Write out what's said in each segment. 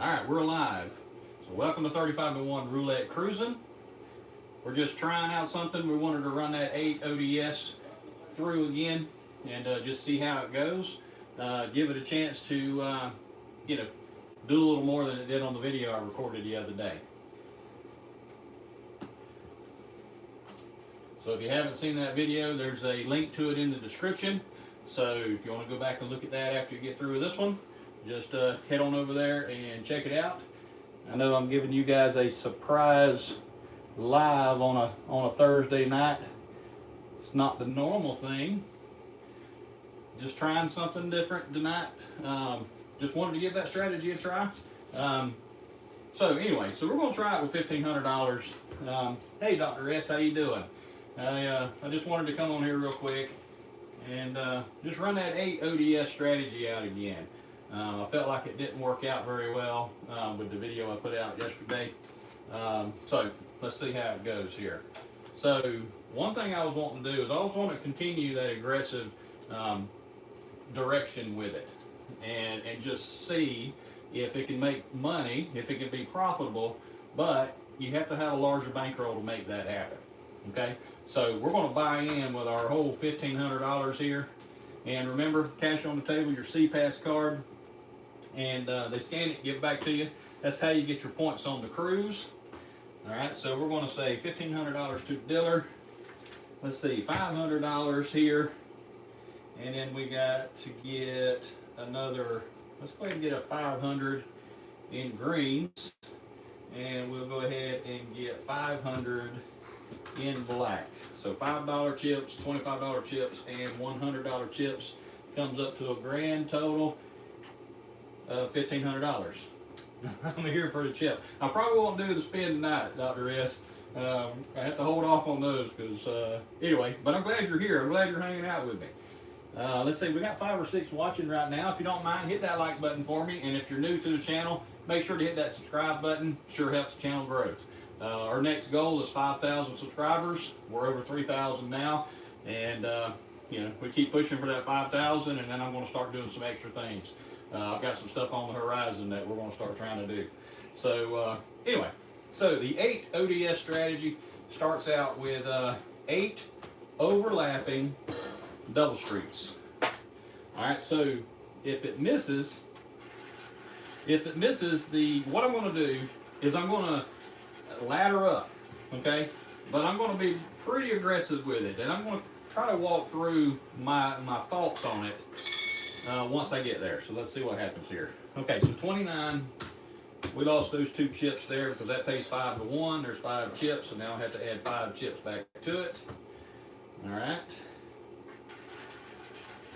Alright, we're live. So welcome to 35 to 1 Roulette Cruisin. We're just trying out something. We wanted to run that 8 ODS through again and just see how it goes. Give it a chance to, do a little more than it did on the video I recorded the other day. So if you haven't seen that video, there's a link to it in the description. So if you want to go back and look at that after you get through with this one, just head on over there and check it out. I know I'm giving you guys a surprise live on a Thursday night. It's not the normal thing. Just trying something different tonight. Just wanted to give that strategy a try. So anyway, so we're going to try it with $1,500. Hey, Dr. S, how you doing? I just wanted to come on here real quick and just run that 8 ODS strategy out again. I felt like it didn't work out very well with the video I put out yesterday. So let's see how it goes here. So one thing I was wanting to do is I was wanting to continue that aggressive direction with it and just see if it can make money, if it can be profitable, but you have to have a larger bankroll to make that happen. Okay, so we're going to buy in with our whole $1,500 here, and remember, cash on the table, your CPAS card, and they scan it, give it back to you. That's how you get your points on the cruise. All right, so we're going to say $1,500 to the dealer. Let's see, $500 here, and then we got to get another. Let's go ahead and get a 500 in greens, and we'll go ahead and get 500 in black. So $5 chips, $25 chips, and $100 chips comes up to a grand total of $1,500. I'm here for the chip. I probably won't do the spin tonight, Dr. S. I have to hold off on those because, anyway, but I'm glad you're here. I'm glad you're hanging out with me. Let's see, we got 5 or 6 watching right now. If you don't mind, hit that like button for me. And if you're new to the channel, make sure to hit that subscribe button. Sure helps the channel growth. Our next goal is 5,000 subscribers. We're over 3,000 now. And, we keep pushing for that 5,000, and then I'm going to start doing some extra things. I've got some stuff on the horizon that we're going to start trying to do. So, anyway, so the 8 ODS strategy starts out with 8 overlapping double streets. All right, so if it misses, what I'm going to do is I'm going to ladder up, okay? But I'm going to be pretty aggressive with it, and I'm going to try to walk through my thoughts on it once I get there. So let's see what happens here. Okay, so 29, we lost those 2 chips there because that pays 5 to 1. There's 5 chips, so now I have to add 5 chips back to it. All right.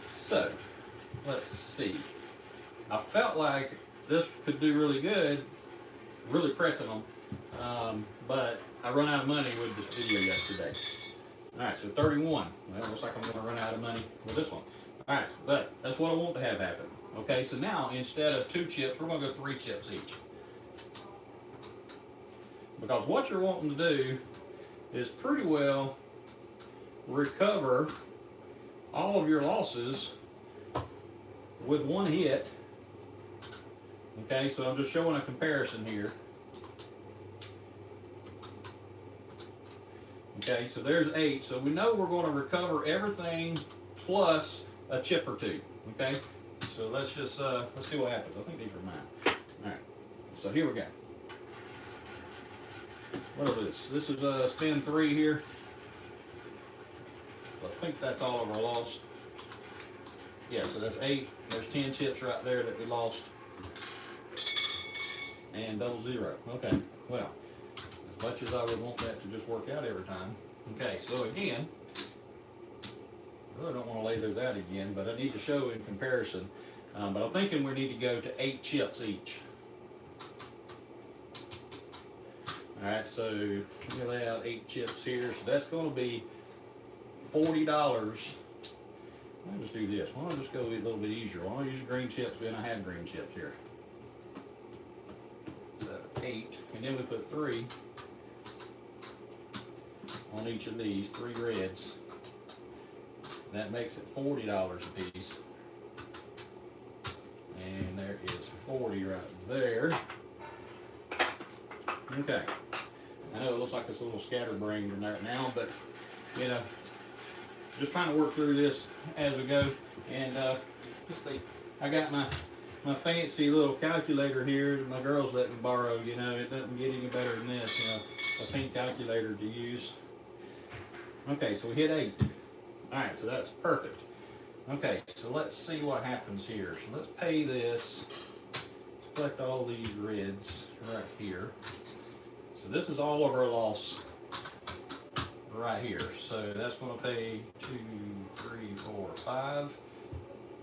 So let's see. I felt like this could do really good, really pressing them. But I run out of money with this video yesterday. All right, so 31. Well, looks like I'm going to run out of money with this one. All right, but that's what I want to have happen. Okay, so now instead of 2 chips, we're going to go 3 chips each. Because what you're wanting to do is pretty well recover all of your losses with 1 hit. Okay, so I'm just showing a comparison here. Okay, so there's 8. So we know we're going to recover everything plus a chip or 2. Okay, so let's just let's see what happens. I think these are mine. All right, so here we go. What is this? This is spin 3 here. So I think that's all of our loss. Yeah, so that's 8. There's 10 chips right there that we lost. And double 0. Okay, well, as much as I would want that to just work out every time. Okay, so again, I really don't want to lay those out again, but I need to show in comparison. But I'm thinking we need to go to 8 chips each. All right, so let me lay out 8 chips here. So that's going to be $40. I'll just do this. Why don't I just go a little bit easier? Why don't I use green chips when I have green chips here? So 8, and then we put 3 on each of these, 3 reds. That makes it $40 a piece. And there is 40 right right there. Okay. I know it looks like it's a little scatterbrained in there now, but you know, just trying to work through this as we go. And I got my fancy little calculator here that my girls let me borrow. You know, it doesn't get any better than this. You know, a pink calculator to use. Okay, so we hit 8. All right, so that's perfect. Okay, so let's see what happens here. So let's pay this. Let's collect all these reds right here. So this is all of our loss right here. So that's going to pay 2, 3, 4, 5.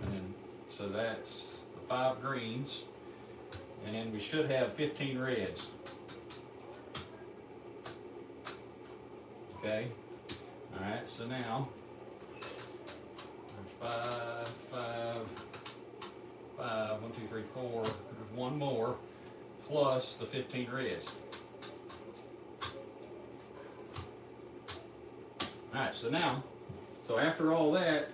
And then, so that's the 5 greens. And then we should have 15 reds. Okay. All right, so now there's 5, 5, 5, 1, 2, 3, 4. There's one more plus the 15 reds. All right, so after all that,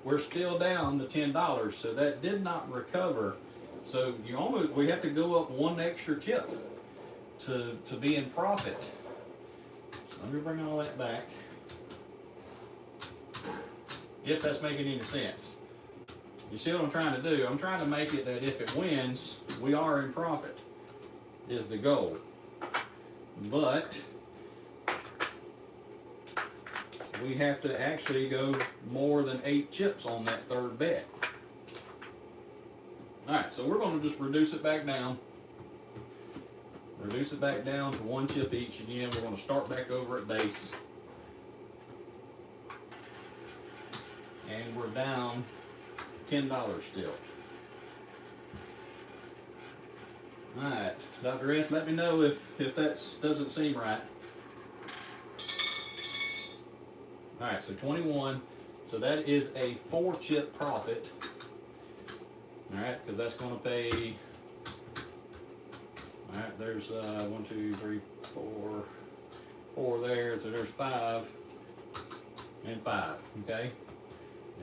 we're still down to $10. So that did not recover. So we have to go up 1 extra chip to be in profit. So let me bring all that back. If that's making any sense. You see what I'm trying to do? I'm trying to make it that if it wins, we are in profit, is the goal. But we have to actually go more than 8 chips on that 3rd bet. Alright, so we're going to just reduce it back down. Reduce it back down to 1 chip each again. We're going to start back over at base. And we're down $10 still. Alright, Dr. S, let me know if that doesn't seem right. Alright, so 21. So that is a 4 chip profit. Alright, because that's going to pay. Alright, there's 1, 2, 3, 4. 4 there, so there's 5 and 5. Okay?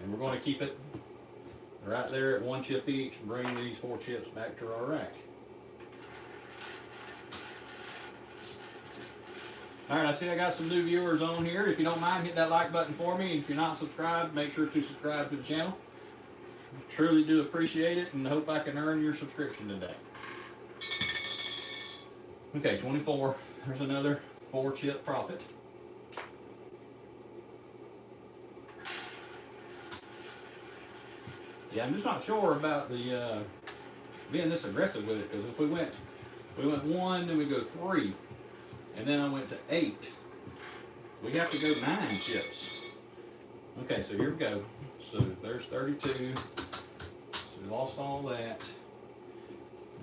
And we're going to keep it right there at 1 chip each and bring these 4 chips back to our rack. Alright, I see I got some new viewers on here. If you don't mind, hit that like button for me. And if you're not subscribed, make sure to subscribe to the channel. I truly do appreciate it and hope I can earn your subscription today. Okay, 24. There's another 4 chip profit. Yeah, I'm just not sure about the being this aggressive with it, because if we went 1, then we go 3, and then I went to 8. We have to go 9 chips. Okay, so here we go. So there's 32. So we lost all that.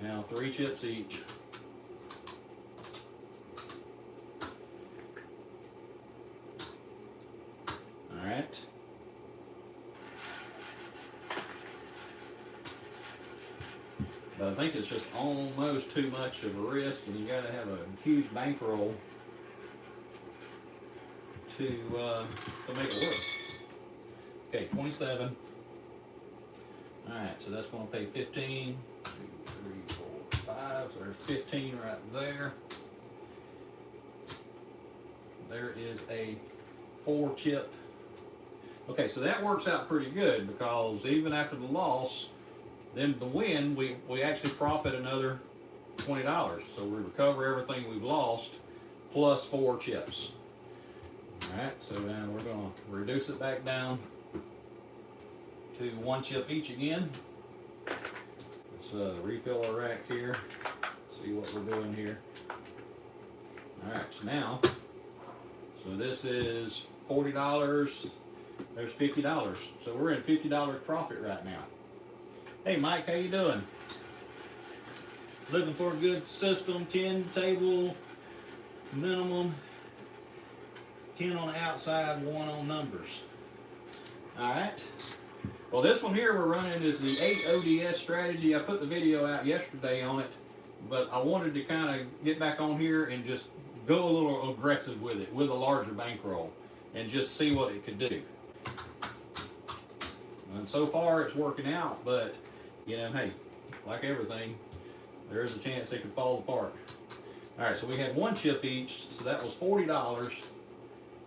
Now 3 chips each. All right. But I think it's just almost too much of a risk, and you got to have a huge bankroll to make it work. Okay, 27. All right, so that's going to pay 15. 2, 3, 4, 5. So there's 15 right there. There is a 4 chip. Okay, so that works out pretty good, because even after the loss, then the win, we actually profit another $20. So we recover everything we've lost plus 4 chips. All right, so now we're going to reduce it back down to 1 chip each again. Let's refill our rack here, see what we're doing here. All right, so now, so this is $40, there's $50. So we're in $50 profit right now. Hey Mike, how you doing? Looking for a good system, 10 table minimum, 10 on the outside, 1 on numbers. All right. Well, this one here we're running is the 8 ODS strategy. I put the video out yesterday on it, but I wanted to kind of get back on here and just go a little aggressive with it, with a larger bankroll, and just see what it could do. And so far it's working out, but you know, hey, like everything, there is a chance it could fall apart. All right, so we had 1 chip each, so that was $40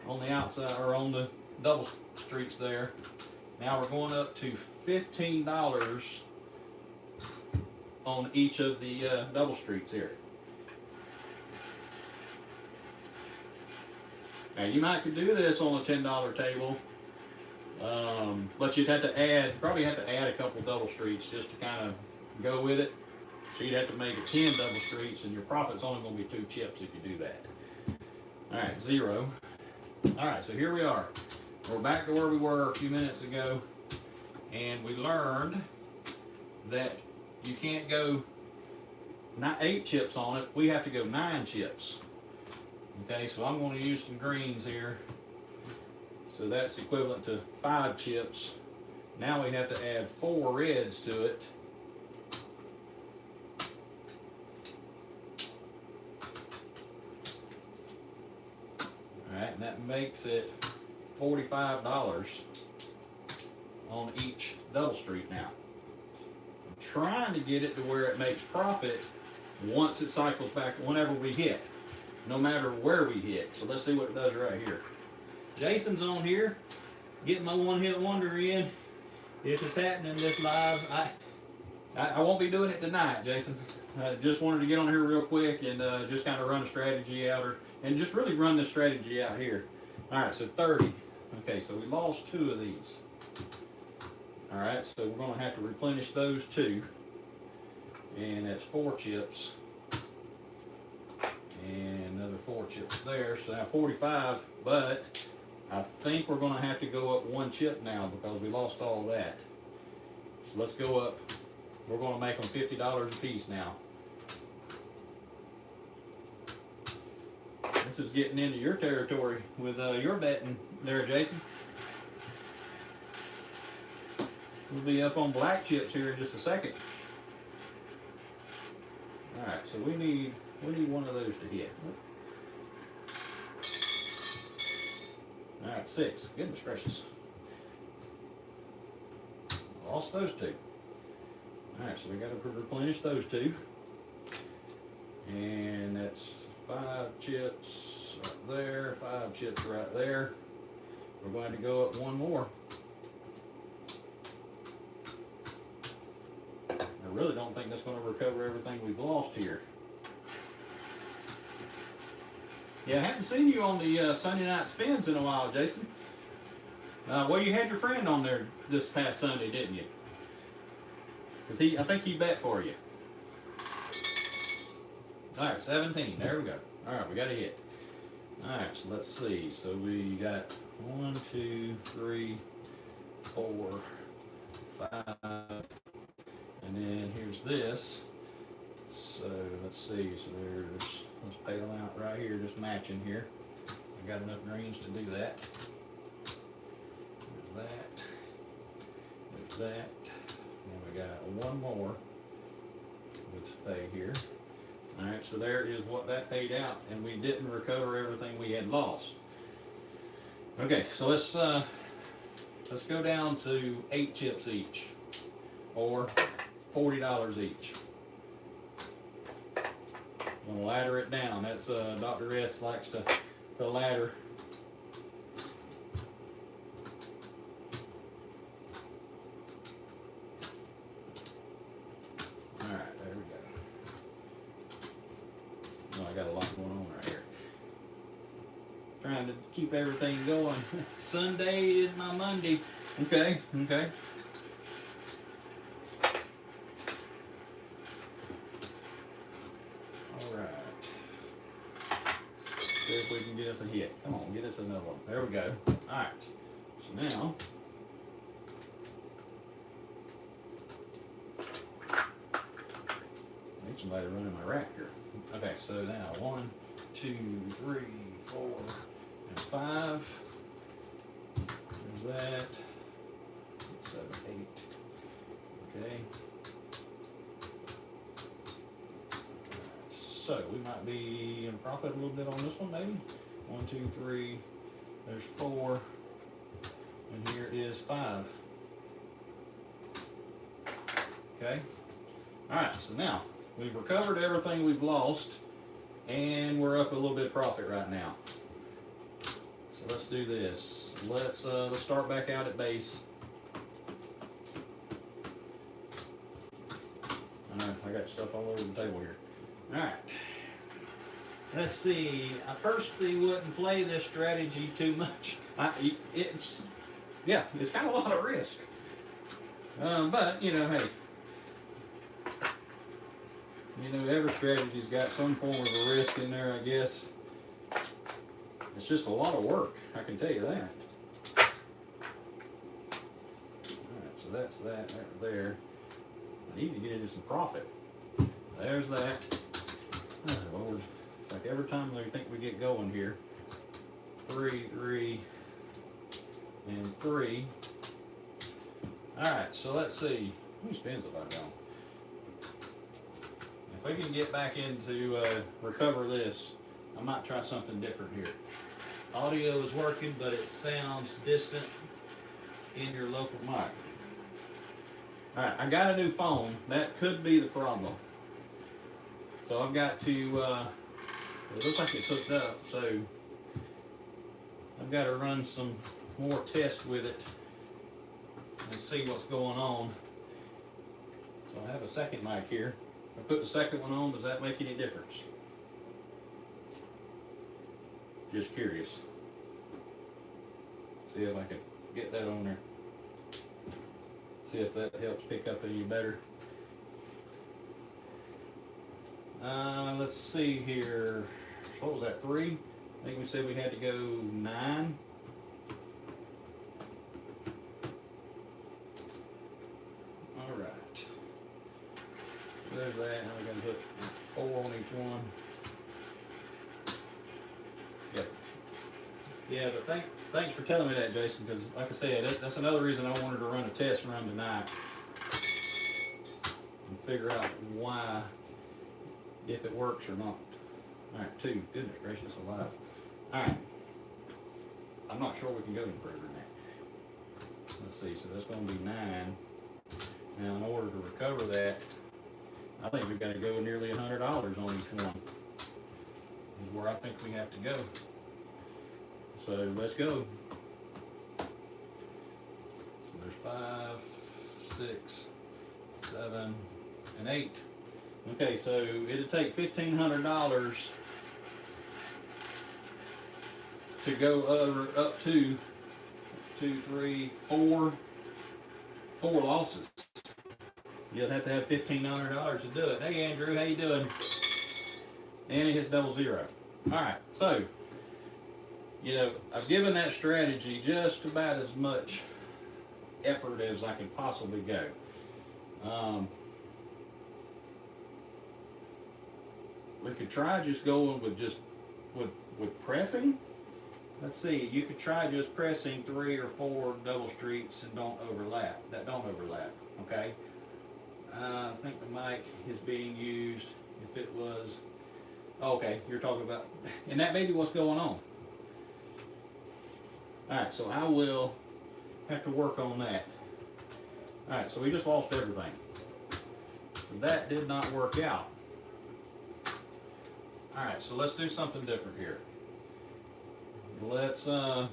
on the outside, or on the double streaks there. Now we're going up to $15 on each of the double streaks here. Now you might could do this on a $10 table, but you'd have to add, probably have to add a couple double streaks just to kind of go with it. So you'd have to make it 10 double streaks, and your profit's only going to be 2 chips if you do that. All right, 0. All right, so here we are. We're back to where we were a few minutes ago, and we learned that you can't go 8 chips on it. We have to go 9 chips. Okay, so I'm going to use some greens here. So that's equivalent to 5 chips. Now we have to add 4 reds to it. Alright, and that makes it $45 on each double streak now. I'm trying to get it to where it makes profit once it cycles back, whenever we hit, no matter where we hit. So let's see what it does right here. Jason's on here, getting my one-hit wonder in. If it's happening this live, I won't be doing it tonight, Jason. I just wanted to get on here real quick and just kind of run a strategy out, and just really run the strategy out here. All right, so 30. Okay, so we lost 2 of these. All right, so we're going to have to replenish those 2, and that's 4 chips, and another 4 chips there. So now 45, but I think we're going to have to go up 1 chip now because we lost all that. So let's go up. We're going to make them $50 a piece now. This is getting into your territory with your betting there, Jason. We'll be up on black chips here in just a second. All right, so we need one of those to hit. All right, 6. Goodness gracious. Lost those 2. All right, so we got to replenish those 2. And that's 5 chips right there, 5 chips right there. We're going to go up 1 more. I really don't think that's going to recover everything we've lost here. Yeah, I haven't seen you on the Sunday night spins in a while, Jason. Well, you had your friend on there this past Sunday, didn't you? Because I think he bet for you. All right, 17. There we go. All right, we got a hit. All right, so let's see. So we got 1, 2, 3, 4, 5, and then here's this. So let's see. So there's, let's pay them out right here, just matching here. I got enough greens to do that. There's that. There's that. And we got 1 more. Let's pay here. All right, so there is what that paid out, and we didn't recover everything we had lost. Okay, so let's go down to 8 chips each, or $40 each. I'm gonna ladder it down. That's Dr. S likes to ladder. I got a lot going on right here. Trying to keep everything going. Sunday is my Monday. Okay, okay. All right. See if we can get us a hit. Come on, get us another one. There we go. All right. So now, I need somebody running my rack here. Okay, so now 1, 2, 3, 4, and 5. There's that. 6, 7, 8. Okay. So we might be in profit a little bit on this one, maybe. 1, 2, 3. There's 4, and here is 5. Okay. All right. So now we've recovered everything we've lost, and we're up a little bit of profit right now. So let's do this. Let's start back out at base. Alright, I got stuff all over the table here. Alright. Let's see. I personally wouldn't play this strategy too much. It's kind of a lot of risk. But, you know, hey. You know, every strategy's got some form of a risk in there, I guess. It's just a lot of work, I can tell you that. Alright, so that's that right there. I need to get into some profit. There's that. Oh, Lord. It's like every time we think we get going here. 3, 3, and 3. Alright, so let's see. How many spins have I done? If we can get back into recover this, I might try something different here. Audio is working, but it sounds distant in your local mic. Alright, I got a new phone. That could be the problem. So I've got to, it looks like it's hooked up, so I've got to run some more tests with it and see what's going on. So I have a second mic here. I put the second one on, does that make any difference? Just curious. See if I can get that on there. See if that helps pick up any better. Let's see here. What was that, 3? I think we said we had to go 9. All right. There's that. Now we're going to put 4 on each one. Yep. Yeah, but thanks for telling me that, Jason, because like I said, that's another reason I wanted to run a test run tonight and figure out why, if it works or not. All right, 2. Goodness gracious alive. All right. I'm not sure we can go any further than that. Let's see. So that's going to be 9. Now, in order to recover that, I think we've got to go nearly $100 on each one. Is where I think we have to go. So let's go. So there's 5, 6, 7, and 8. Okay, so it'd take $1,500 to go up to 2, 3, 4 losses. You'll have to have $1,500 to do it. Hey Andrew, how you doing? And it hits double zero. All right, so you know I've given that strategy just about as much effort as I can possibly go. We could try just going with pressing. Let's see, you could try just pressing 3 or 4 double streets and don't overlap. That don't overlap, okay? I think the mic is being used. If it was, okay, you're talking about, and that may be what's going on. All right, so I will have to work on that. All right, so we just lost everything. So that did not work out. All right, so let's do something different here. Let's, so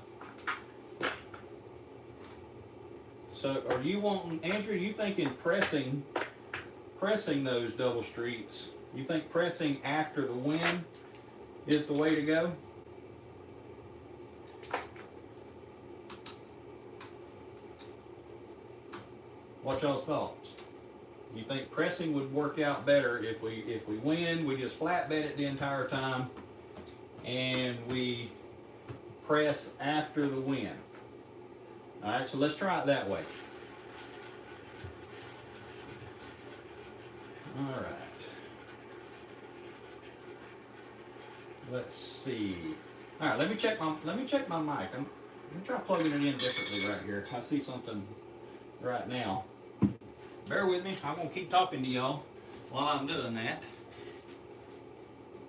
are you wanting, Andrew, you thinking pressing those double streets? You think pressing after the win is the way to go? What y'all's thoughts? You think pressing would work out better if we win, we just flat bet it the entire time, and we press after the win? All right, so let's try it that way. All right. Let's see. All right, let me check my mic. I'm gonna try plugging it in differently right here. I see something right now. Bear with me. I'm gonna keep talking to y'all while I'm doing that.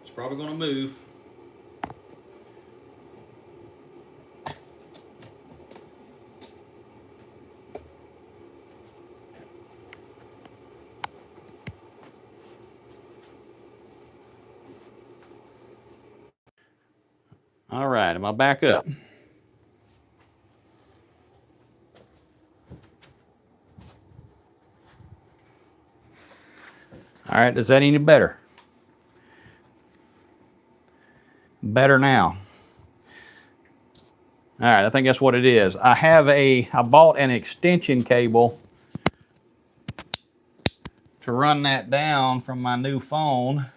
It's probably gonna move. All right, am I back up? All right, is that any better? Better now. All right, I think that's what it is. I bought an extension cable to run that down from my new phone.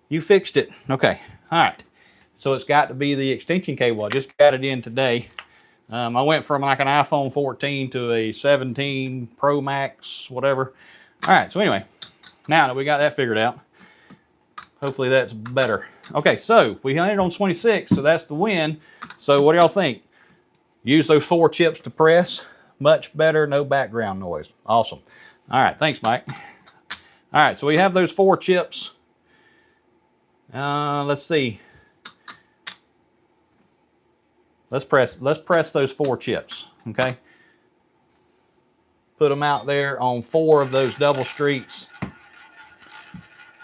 You fixed it. Okay. All right. So it's got to be the extension cable. I just got it in today. I went from like an iPhone 14 to a 17 Pro Max, whatever. All right. So anyway, now that we got that figured out, hopefully that's better. Okay. So we landed on 26. So that's the win. So what do y'all think? Use those 4 chips to press. Much better. No background noise. Awesome. All right. Thanks, Mike. All right. So we have those 4 chips. Let's see. Let's press those 4 chips, okay? Put them out there on 4 of those double streets.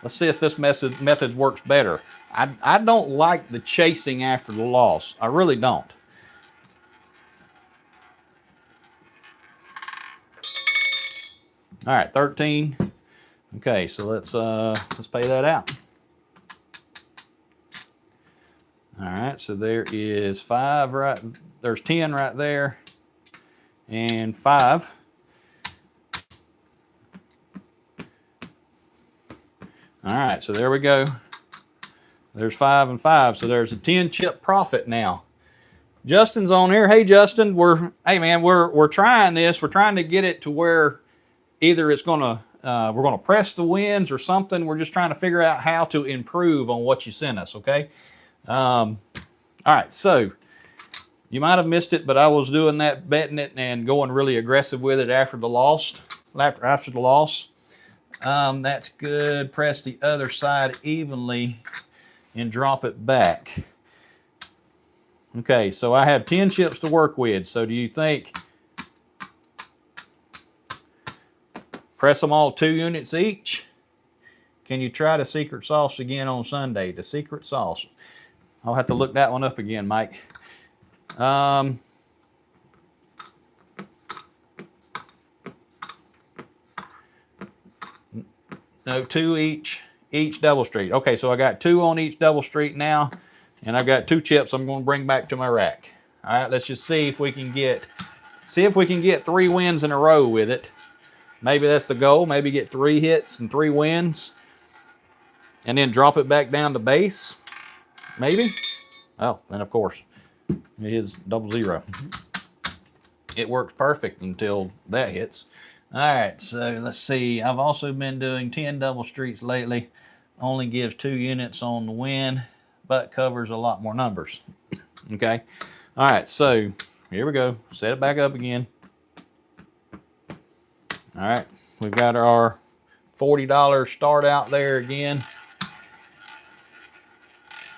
Let's see if this method works better. I don't like the chasing after the loss. I really don't. All right, 13. Okay, so let's pay that out. All right, so there is 5 right, there's 10 right there, and 5. All right, so there we go. There's 5 and 5, so there's a 10 chip profit now. Justin's on here. Hey, Justin, we're trying this. We're trying to get it to where either it's gonna we're gonna press the wins or something. We're just trying to figure out how to improve on what you sent us. Okay. All right, so you might have missed it, but I was doing that, betting it, and going really aggressive with it after the loss. After the loss, that's good. Press the other side evenly and drop it back. Okay, so I have 10 chips to work with. So do you think press them all 2 units each? Can you try the secret sauce again on Sunday? The secret sauce. I'll have to look that one up again, Mike. No, 2 each double street. Okay, so I got 2 on each double street now, and I've got 2 chips I'm going to bring back to my rack. All right, let's just see if we can get 3 wins in a row with it. Maybe that's the goal. Maybe get 3 hits and 3 wins, and then drop it back down to base. Maybe. Oh, and of course, it is 00. It works perfect until that hits. All right, so let's see. I've also been doing 10 double streets lately. Only gives 2 units on the win, but covers a lot more numbers. Okay. All right, so here we go. Set it back up again. All right, we've got our $40 start out there again.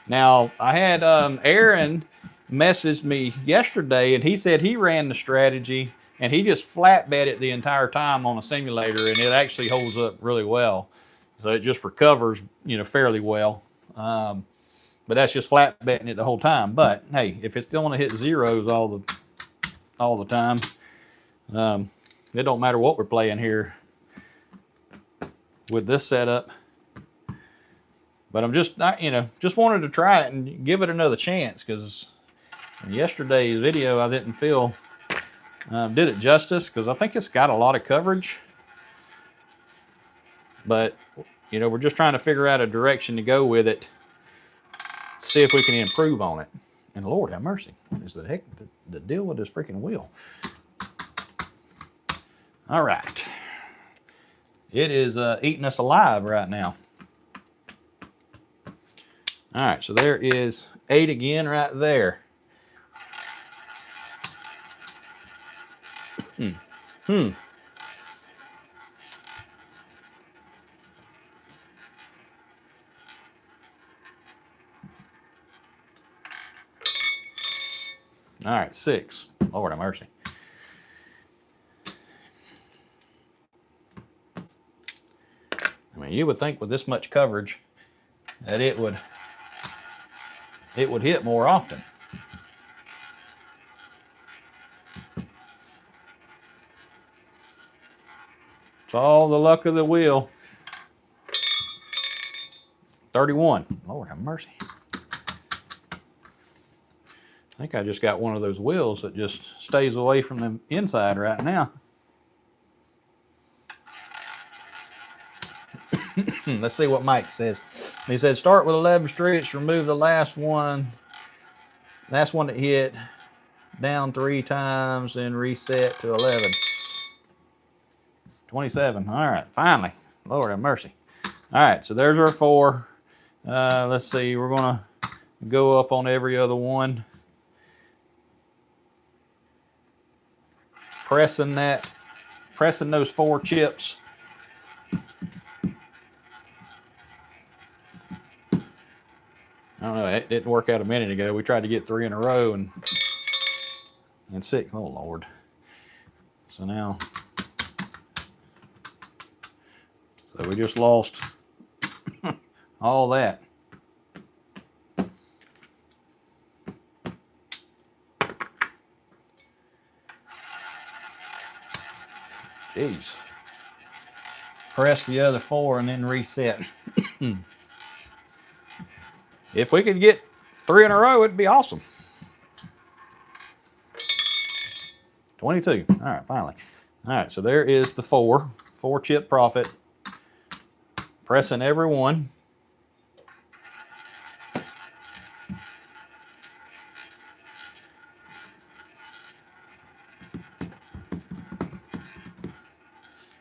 Now, I had Aaron messaged me yesterday, and he said he ran the strategy, and he just flat bet it the entire time on a simulator, and it actually holds up really well. So it just recovers, fairly well. But that's just flat betting it the whole time. But hey, if it's still want to hit zeros all the time, it don't matter what we're playing here with this setup. But I'm just just wanted to try it and give it another chance, because in yesterday's video I didn't feel did it justice, because I think it's got a lot of coverage. But we're just trying to figure out a direction to go with it, see if we can improve on it. And Lord have mercy, what is the heck the deal with this freaking wheel? All right, it is eating us alive right now. All right, so there is 8 again right there. All right, 6. Lord have mercy. I mean, you would think with this much coverage that it would it would hit more often. It's all the luck of the wheel. 31. Lord have mercy. I think I just got one of those wheels that just stays away from the inside right now. Let's see what Mike says. He said, start with 11 streets, remove the last one. Last one that hit, down 3 times, and reset to 11. 27. All right, finally. Lord have mercy. All right, so there's our 4. Let's see, we're going to go up on every other one. Pressing those 4 chips. I don't know, it didn't work out a minute ago. We tried to get 3 in a row and 6. Oh, Lord. So now, so we just lost all that. Jeez. Press the other 4 and then reset. If we could get 3 in a row, it'd be awesome. 22. All right, finally. All right, so there is the 4 chip profit. Pressing every one.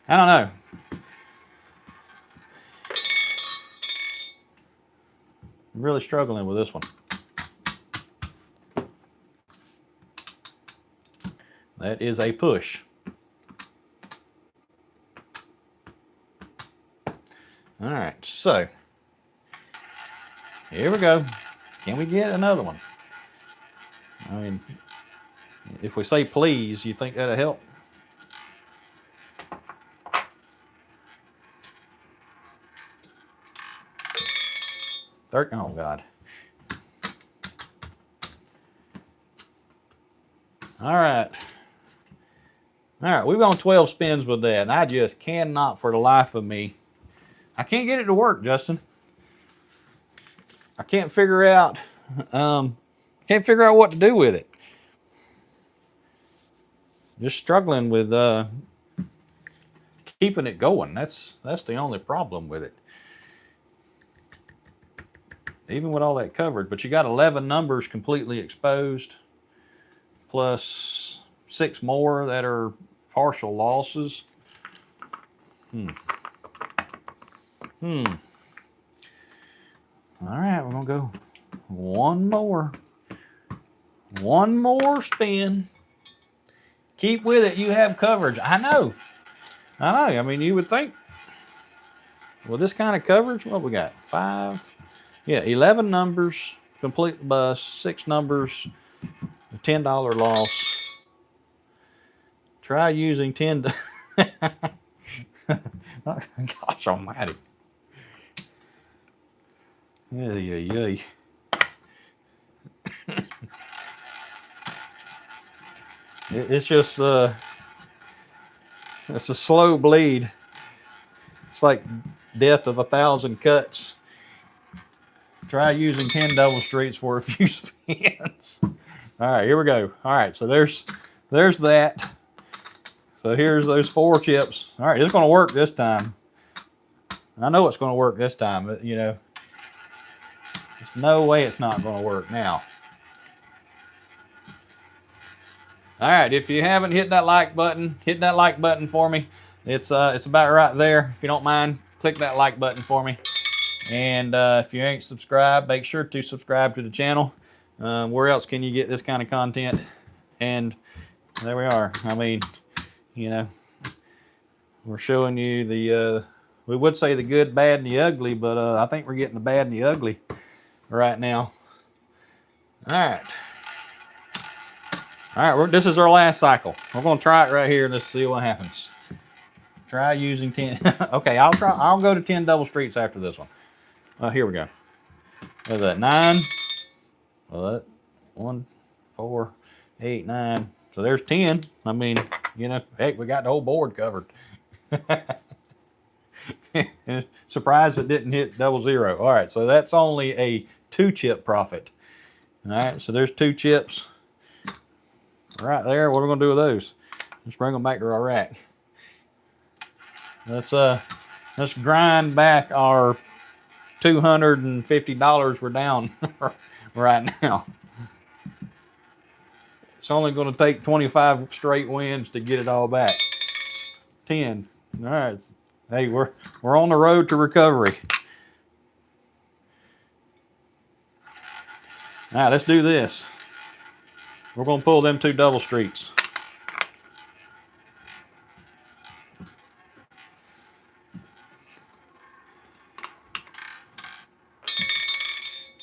I don't know. I'm really struggling with this one. That is a push. All right, so here we go. Can we get another one? I mean, if we say please, you think that'll help? Oh, God. All right. All right, we've gone 12 spins with that, and I just cannot for the life of me. I can't get it to work, Justin. I can't figure out what to do with it. Just struggling with keeping it going. That's the only problem with it. Even with all that covered, but you got 11 numbers completely exposed, plus 6 more that are partial losses. All right, we're gonna go one more spin. Keep with it. You have coverage. I know. I mean, you would think, well, this kind of coverage, what we got? 5. Yeah, 11 numbers, complete the bust, 6 numbers, a $10 loss. Try using 10. Gosh almighty. Yay. It's just, it's a slow bleed. It's like death of 1,000 cuts. Try using 10 double streets for a few spins. All right, here we go. All right, so there's that. So here's those 4 chips. All right, it's going to work this time. I know it's going to work this time, but you know, there's no way it's not going to work now. All right, if you haven't hit that like button, hit that like button for me. It's about right there. If you don't mind, click that like button for me. And if you ain't subscribed, make sure to subscribe to the channel. Where else can you get this kind of content? And there we are. I mean, you know, we're showing you the, we would say the good, bad, and the ugly, but I think we're getting the bad and the ugly right now. All right. All right, this is our last cycle. We're going to try it right here. Let's see what happens. Try using 10. Okay, I'll go to 10 double streets after this one. Here we go. Look at that. 9, Well, that 1, 4, 8, 9. So there's 10. I mean, you know, heck, we got the whole board covered. Surprised it didn't hit 00. All right, so that's only a 2-chip profit. All right, so there's 2 chips right there. What are we gonna do with those? Let's bring them back to our rack. Let's grind back our $250 we're down right now. It's only going to take 25 straight wins to get it all back. 10. All right. Hey, we're on the road to recovery. All right, let's do this. We're going to pull them 2 double streets.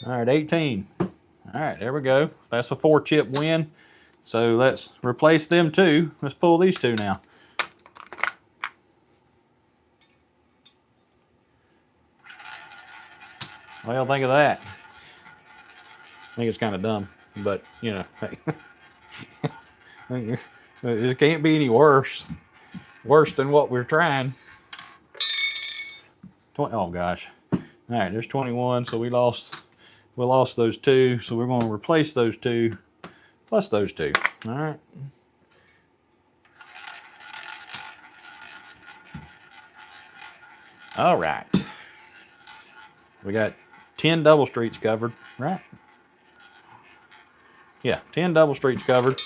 All right, 18. All right, there we go. That's a 4-chip win. So let's replace them 2. Let's pull these 2 now. What do y'all think of that? I think it's kind of dumb, but you know, it can't be any worse than what we're trying. Oh gosh. All right, there's 21. So we lost those 2. So we're going to replace those 2 plus those 2. All right. All right. We got 10 double streets covered, right? Yeah, 10 double streets covered.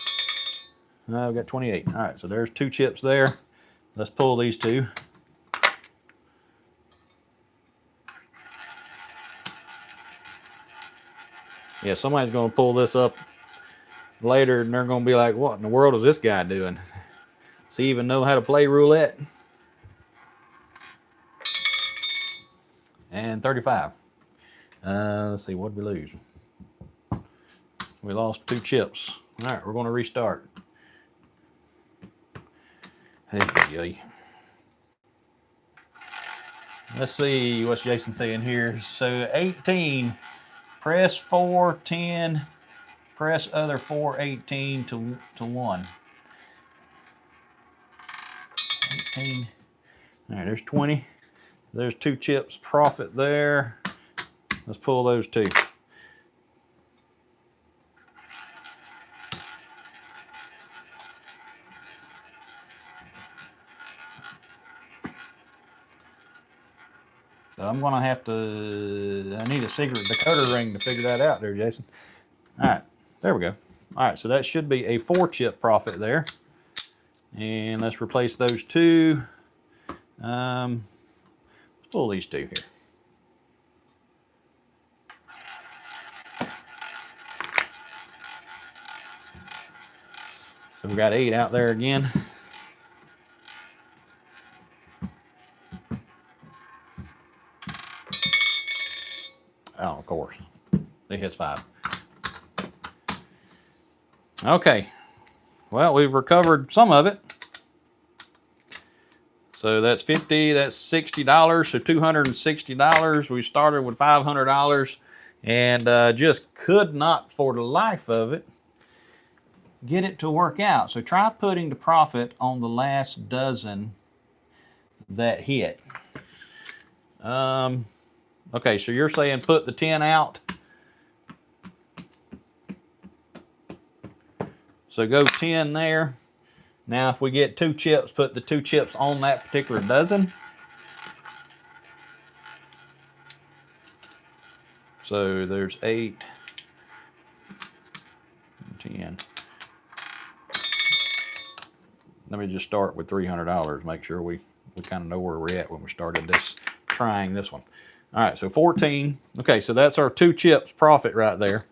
We got 28. All right, so there's 2 chips there. Let's pull these 2. Yeah, somebody's going to pull this up later and they're going to be like, what in the world is this guy doing? Does he even know how to play roulette? And 35. Let's see, what did we lose? We lost 2 chips. All right, we're going to restart. Hey. Let's see what's Jason saying here. So 18, press 4, 10, press other 4, 18 to 1. 18. All right, there's 20. There's 2 chips profit there. Let's pull those 2. So I'm going to have to, I need a secret decoder ring to figure that out there, Jason. All right, there we go. All right, so that should be a 4-chip profit there. And let's replace those 2. Let's pull these 2 here. So we got 8 out there again. Oh, of course. It hits 5. Okay. Well, we've recovered some of it. So that's 50, that's $60, so $260. We started with $500 and just could not, for the life of it, get it to work out. So try putting the profit on the last dozen that hit. Okay, so you're saying put the 10 out. So go 10 there. Now if we get 2 chips, put the 2 chips on that particular dozen. So there's 8, 10. Let me just start with $300. Make sure we kind of know where we're at when we started trying this one. All right, so 14. Okay, so that's our 2 chips profit right there.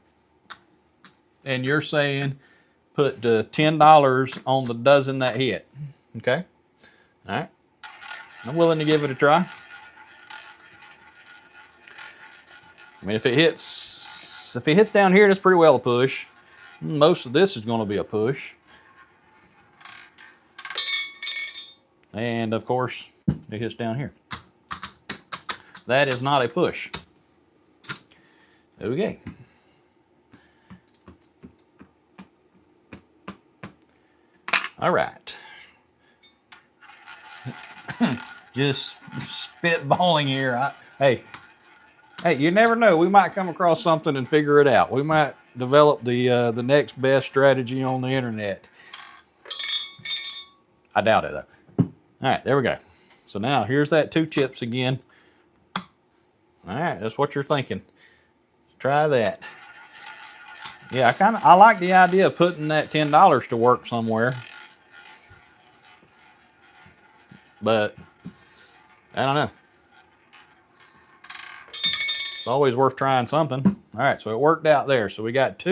And you're saying put the $10 on the dozen that hit. Okay. All right. I'm willing to give it a try. I mean, if it hits down here, that's pretty well a push. Most of this is going to be a push. And of course, it hits down here. That is not a push. Okay. All right. Just spitballing here. Hey, you never know. We might come across something and figure it out. We might develop the next best strategy on the internet. I doubt it, though. All right, there we go. So now here's that 2 chips again. All right, that's what you're thinking. Try that. Yeah, I like the idea of putting that $10 to work somewhere. But I don't know. It's always worth trying something. All right, so it worked out there. So we got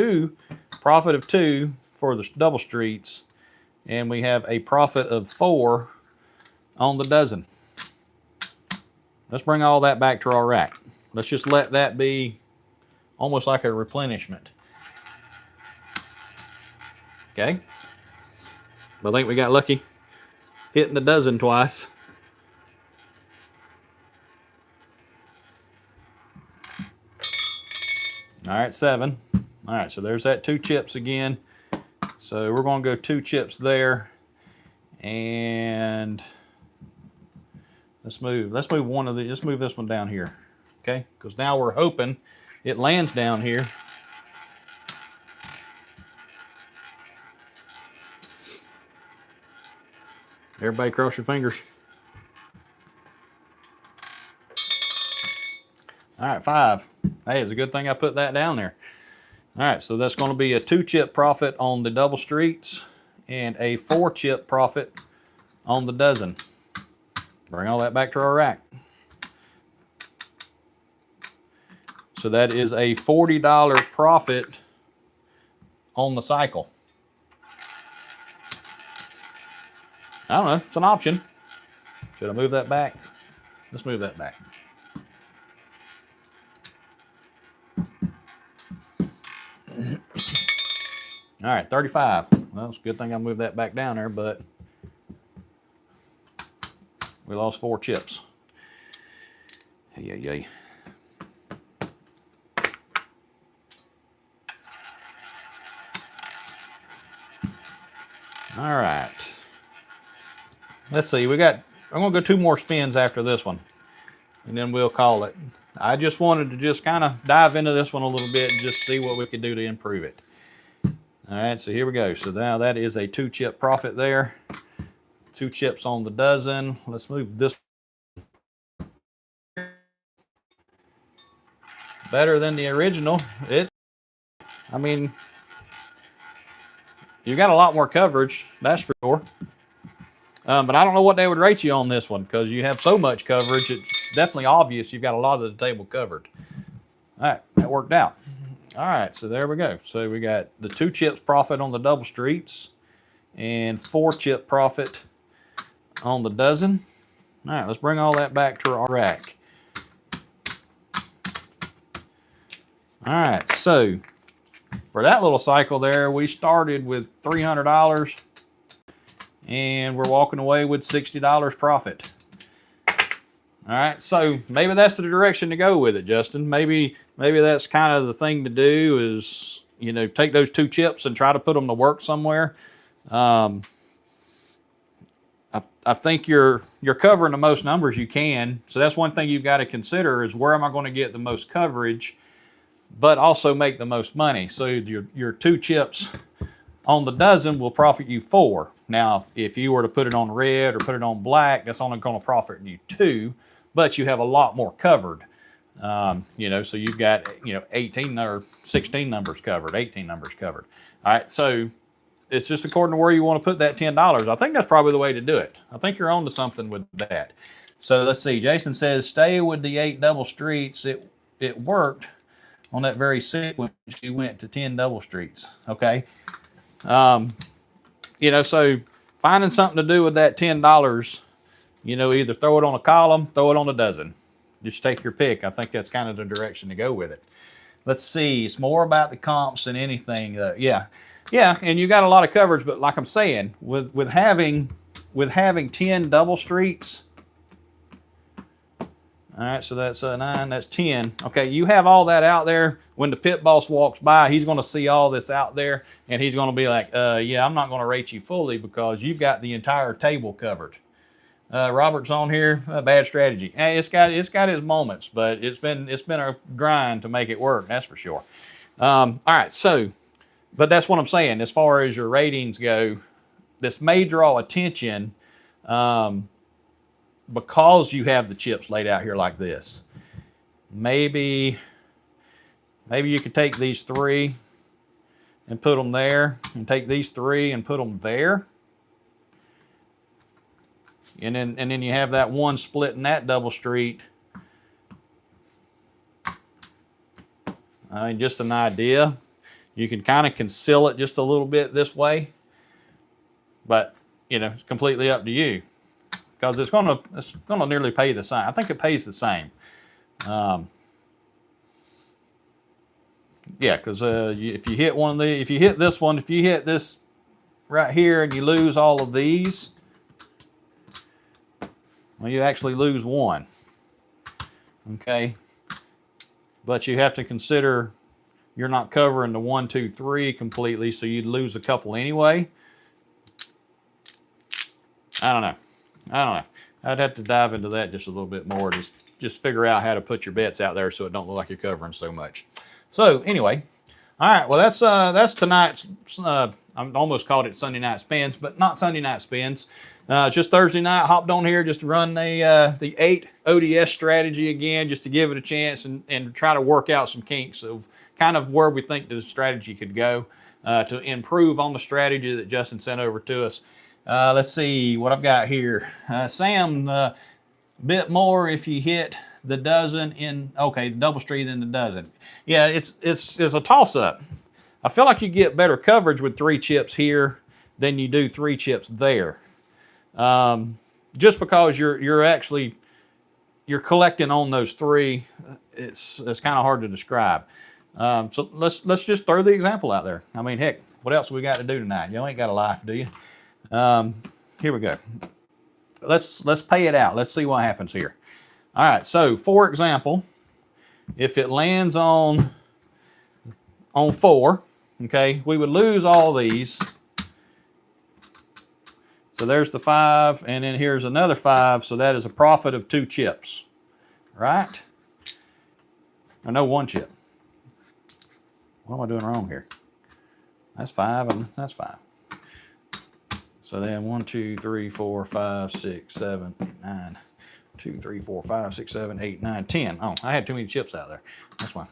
profit of 2 for the double streets, and we have a profit of 4 on the dozen. Let's bring all that back to our rack. Let's just let that be almost like a replenishment. Okay. But I think we got lucky hitting the dozen twice. All right, 7. All right, so there's that 2 chips again. So we're going to go 2 chips there, and let's move one of the. Let's move this one down here, okay? Because now we're hoping it lands down here. Everybody, cross your fingers. All right, 5. Hey, it's a good thing I put that down there. All right, so that's going to be a 2 chip profit on the double streets and a 4 chip profit on the dozen. Bring all that back to our rack. So that is a $40 profit on the cycle. I don't know, it's an option. Should I move that back? Let's move that back. All right, 35. Well, it's a good thing I moved that back down there, but we lost 4 chips. Hey. All right. Let's see, I'm gonna go 2 more spins after this one, and then we'll call it. I just wanted to just kind of dive into this one a little bit and just see what we could do to improve it. All right, so here we go. So now that is a 2 chip profit there. 2 chips on the dozen. Let's move this. Better than the original. I mean, you got a lot more coverage, that's for sure. But I don't know what they would rate you on this one, because you have so much coverage. It's definitely obvious you've got a lot of the table covered. All right, that worked out. All right, so there we go. So we got the 2 chips profit on the double streets and 4 chip profit on the dozen. All right, let's bring all that back to our rack. All right, so for that little cycle there, we started with $300 and we're walking away with $60 profit. All right, so maybe that's the direction to go with it, Justin. Maybe that's kind of the thing to do is, you know, take those 2 chips and try to put them to work somewhere. I think you're covering the most numbers you can. So that's one thing you've got to consider is where am I going to get the most coverage, but also make the most money. So your 2 chips on the dozen will profit you 4. Now, if you were to put it on red or put it on black, that's only going to profit you 2. But you have a lot more covered, you know, so you've got, you know, 18 or 16 numbers covered, 18 numbers covered. All right, so it's just according to where you want to put that $10. I think that's probably the way to do it. I think you're on to something with that. So let's see. Jason says, stay with the 8 double streets. It worked on that very sequence. You went to 10 double streets. Okay. You know, so finding something to do with that $10, you know, either throw it on a column, throw it on a dozen. Just take your pick. I think that's kind of the direction to go with it. Let's see. It's more about the comps than anything. Yeah, and you got a lot of coverage, but like I'm saying, with having 10 double streets, All right, so that's 9, that's 10. Okay, you have all that out there. When the pit boss walks by, he's going to see all this out there, and he's going to be like, yeah, I'm not going to rate you fully because you've got the entire table covered. Robert's on here, bad strategy. Hey, it's got his moments, but it's been a grind to make it work, that's for sure. All right, so, but that's what I'm saying. As far as your ratings go, this may draw attention because you have the chips laid out here like this. Maybe you could take these 3 and put them there, and take these 3 and put them there. And then you have that one splitting that double street. I mean, just an idea. You can kind of conceal it just a little bit this way, but you know, it's completely up to you because it's gonna nearly pay the same. I think it pays the same. Yeah, because if you hit one of the, if you hit this one, if you hit this right here and you lose all of these, well, you actually lose 1. Okay, but you have to consider you're not covering the 1, 2, 3 completely, so you'd lose a couple anyway. I don't know. I'd have to dive into that just a little bit more. Just figure out how to put your bets out there so it don't look like you're covering so much. So anyway, all right. Well, that's tonight's. I almost called it Sunday night spins, but not Sunday night spins. Just Thursday night, hopped on here just to run the 8 ODS strategy again, just to give it a chance and try to work out some kinks of kind of where we think the strategy could go to improve on the strategy that Justin sent over to us. Let's see what I've got here. Sam, bit more if you hit the dozen in, okay, double street in the dozen. Yeah, it's a toss-up. I feel like you get better coverage with 3 chips here than you do 3 chips there. Just because you're collecting on those 3, it's kind of hard to describe. So let's just throw the example out there. I mean, heck, what else we got to do tonight? You ain't got a life, do you? Here we go. Let's pay it out. Let's see what happens here. All right. So for example, if it lands on 4, okay, we would lose all these. So there's the 5, and then here's another 5. So that is a profit of 2 chips, right? Or no, 1 chip. What am I doing wrong here? That's 5 and that's 5. So then 1, 2, 3, 4, 5, 6, 7, 8, 9. 2, 3, 4, 5, 6, 7, 8, 9, 10. Oh, I had too many chips out there. That's why.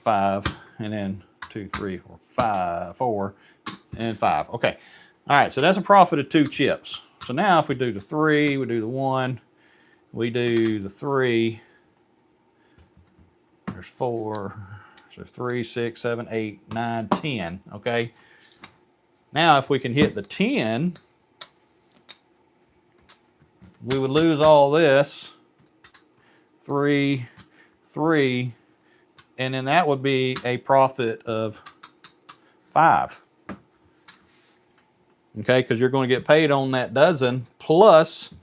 5, and then 2, 3, 4, 5, 4, and 5. Okay. All right, so that's a profit of 2 chips. So now if we do the 3, we do the 1, we do the 3, there's 4, so 3, 6, 7, 8, 9, 10, okay? Now if we can hit the 10, we would lose all this, 3, 3, and then that would be a profit of 5. Okay, because you're going to get paid on that dozen plus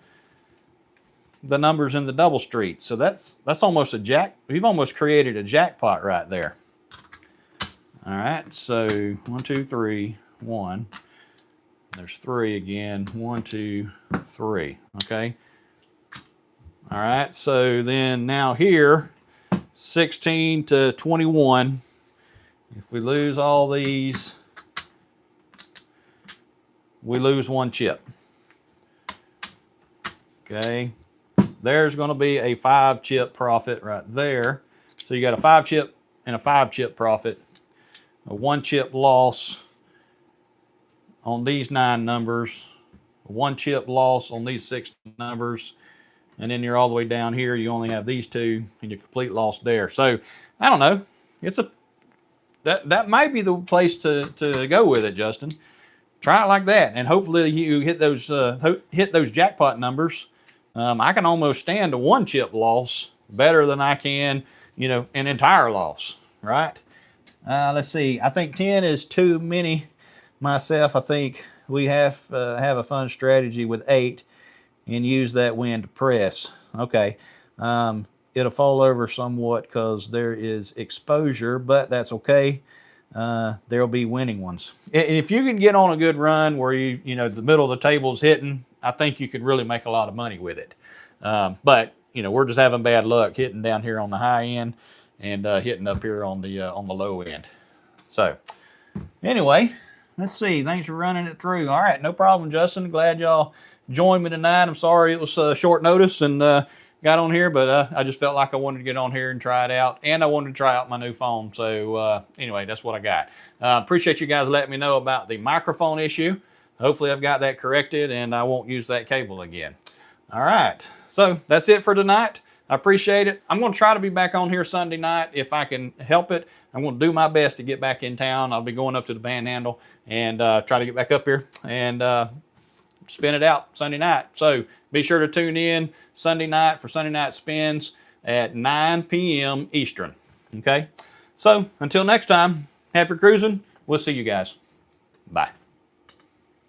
the numbers in the double street. So that's almost a jack. We've almost created a jackpot right there. All right, so 1, 2, 3, 1. There's 3 again. 1, 2, 3. Okay. All right, so then now here, 16 to 21. If we lose all these, we lose 1 chip. Okay, there's going to be a 5 chip profit right there. So you got a 5 chip and a 5 chip profit, a 1 chip loss on these 9 numbers, a 1 chip loss on these 6 numbers, and then you're all the way down here. You only have these 2, and you're complete loss there. So I don't know. It's that might be the place to go with it, Justin. Try it like that, and hopefully you hit those jackpot numbers. I can almost stand a 1 chip loss better than I can, you know, an entire loss, right? Let's see. I think 10 is too many myself. I think we have a fun strategy with 8 and use that win to press. Okay. It'll fall over somewhat because there is exposure, but that's okay. There'll be winning ones. And if you can get on a good run where you know, the middle of the table's hitting, I think you could really make a lot of money with it. But you know, we're just having bad luck hitting down here on the high end and hitting up here on the low end. So anyway, let's see. Thanks for running it through. All right, no problem, Justin. Glad y'all joined me tonight. I'm sorry it was short notice and got on here, but I just felt like I wanted to get on here and try it out, and I wanted to try out my new phone. So anyway, that's what I got. Appreciate you guys letting me know about the microphone issue. Hopefully I've got that corrected and I won't use that cable again. All right, so that's it for tonight. I appreciate it. I'm going to try to be back on here Sunday night if I can help it. I'm going to do my best to get back in town. I'll be going up to the Panhandle and try to get back up here and spin it out Sunday night. So be sure to tune in Sunday night for Sunday Night Spins at 9 p.m. Eastern. Okay? So until next time, happy cruising. We'll see you guys. Bye.